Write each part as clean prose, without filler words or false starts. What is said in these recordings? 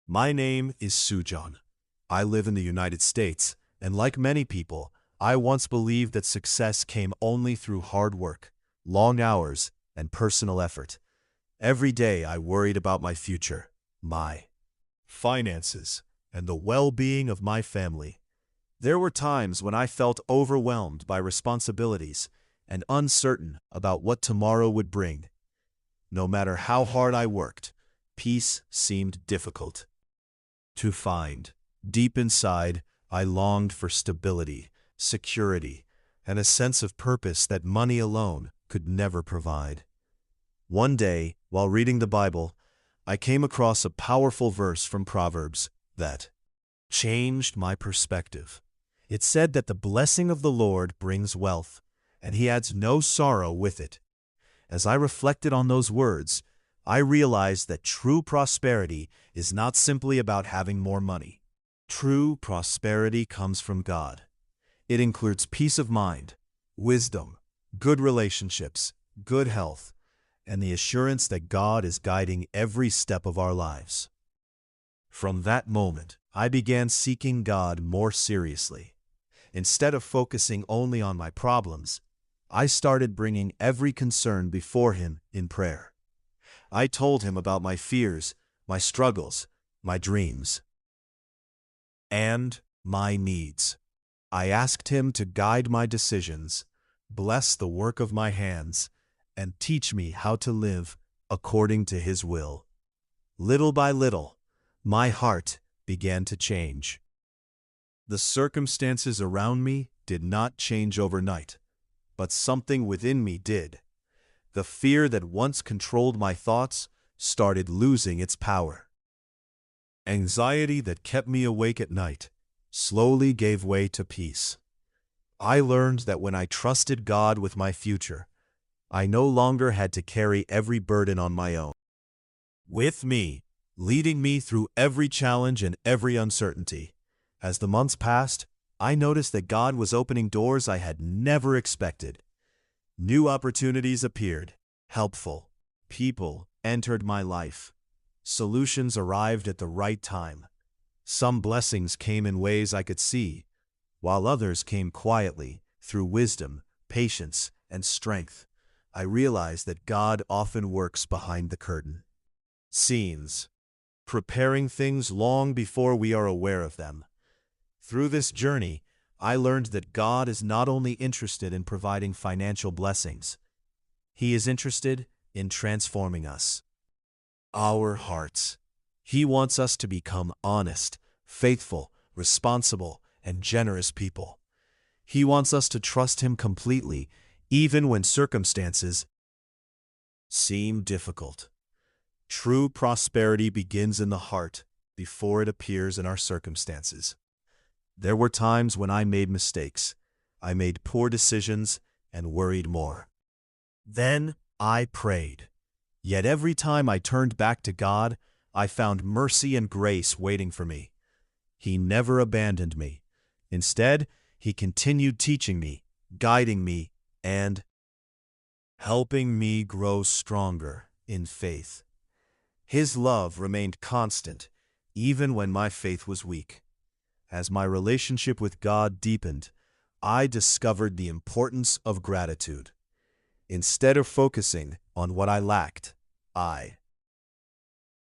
My name is Sujan. I live in the United States, and like many people, I once believed that success came only through hard work, long hours, and personal effort. Every day I worried about my future, my finances, and the well-being of my family. There were times when I felt overwhelmed by responsibilities and uncertain about what tomorrow would bring. No matter how hard I worked, peace seemed difficult to find. Deep inside, I longed for stability, security, and a sense of purpose that money alone could never provide. One day, while reading the Bible, I came across a powerful verse from Proverbs that changed my perspective. It said that the blessing of the Lord brings wealth, and he adds no sorrow with it. As I reflected on those words, I realized that true prosperity is not simply about having more money. True prosperity comes from God. It includes peace of mind, wisdom, good relationships, good health, and the assurance that God is guiding every step of our lives. From that moment, I began seeking God more seriously. Instead of focusing only on my problems, I started bringing every concern before Him in prayer. I told Him about my fears, my struggles, my dreams, and my needs. I asked Him to guide my decisions, bless the work of my hands, and teach me how to live according to His will. Little by little, my heart began to change. The circumstances around me did not change overnight, but something within me did. The fear that once controlled my thoughts started losing its power. Anxiety that kept me awake at night slowly gave way to peace. I learned that when I trusted God with my future, I no longer had to carry every burden on my own. With me, leading me through every challenge and every uncertainty. As the months passed, I noticed that God was opening doors I had never expected. New opportunities appeared, helpful people entered my life. Solutions arrived at the right time. Some blessings came in ways I could see, while others came quietly through wisdom, patience, and strength. I realized that God often works behind the curtain. Scenes, preparing things long before we are aware of them. Through this journey, I learned that God is not only interested in providing financial blessings, He is interested in transforming us, our hearts. He wants us to become honest, faithful, responsible, and generous people. He wants us to trust Him completely, even when circumstances seem difficult. True prosperity begins in the heart before it appears in our circumstances. There were times when I made mistakes. I made poor decisions and worried more. Then I prayed. Yet every time I turned back to God, I found mercy and grace waiting for me. He never abandoned me. Instead, He continued teaching me, guiding me, and helping me grow stronger in faith. His love remained constant, even when my faith was weak. As my relationship with God deepened, I discovered the importance of gratitude. Instead of focusing on what I lacked, I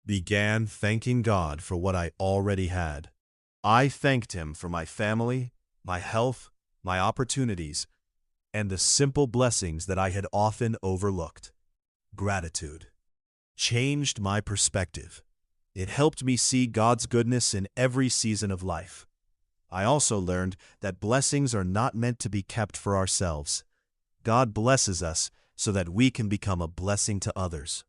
began thanking God for what I already had. I thanked Him for my family, my health, my opportunities, and the simple blessings that I had often overlooked. Gratitude changed my perspective. It helped me see God's goodness in every season of life. I also learned that blessings are not meant to be kept for ourselves. God blesses us so that we can become a blessing to others.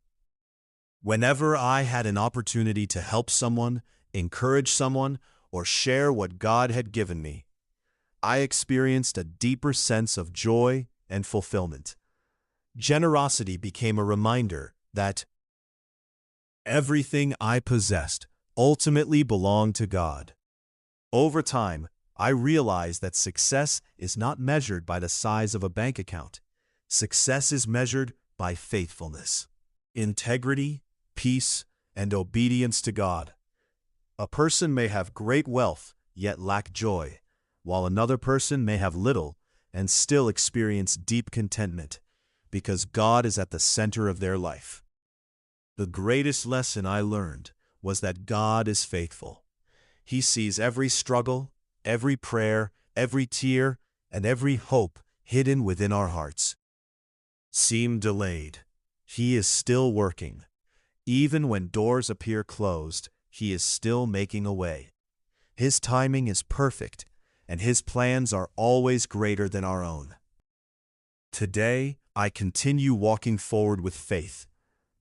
Whenever I had an opportunity to help someone, encourage someone, or share what God had given me, I experienced a deeper sense of joy and fulfillment. Generosity became a reminder that everything I possessed ultimately belonged to God. Over time, I realized that success is not measured by the size of a bank account. Success is measured by faithfulness, integrity, peace, and obedience to God. A person may have great wealth, yet lack joy, while another person may have little and still experience deep contentment, because God is at the center of their life. The greatest lesson I learned was that God is faithful. He sees every struggle, every prayer, every tear, and every hope hidden within our hearts. Seem delayed. He is still working. Even when doors appear closed, He is still making a way. His timing is perfect, and His plans are always greater than our own. Today, I continue walking forward with faith.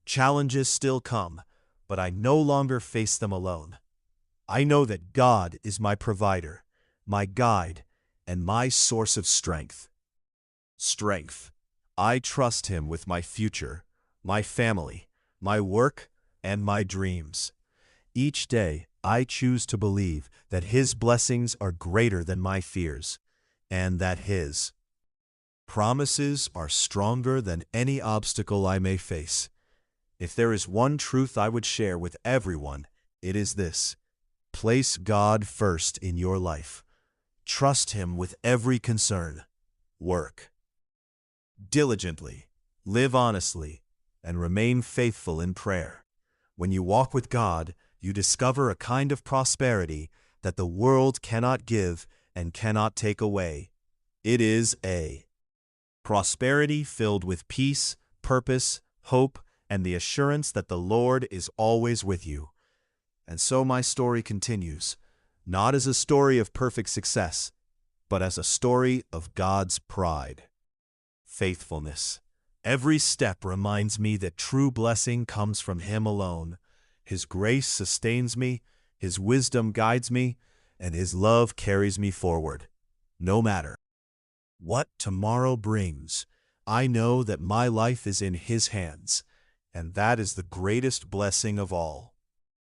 Challenges still come, but I no longer face them alone. I know that God is my provider, my guide, and my source of strength. Strength. I trust Him with my future, my family, my work, and my dreams. Each day, I choose to believe that His blessings are greater than my fears, and that His promises are stronger than any obstacle I may face. If there is one truth I would share with everyone, it is this: place God first in your life. Trust Him with every concern. Work diligently, live honestly, and remain faithful in prayer. When you walk with God, you discover a kind of prosperity that the world cannot give and cannot take away. It is a prosperity filled with peace, purpose, hope, and the assurance that the Lord is always with you. And so my story continues, not as a story of perfect success, but as a story of God's pride. Faithfulness. Every step reminds me that true blessing comes from Him alone. His grace sustains me, His wisdom guides me, and His love carries me forward. No matter what tomorrow brings, I know that my life is in His hands, and that is the greatest blessing of all.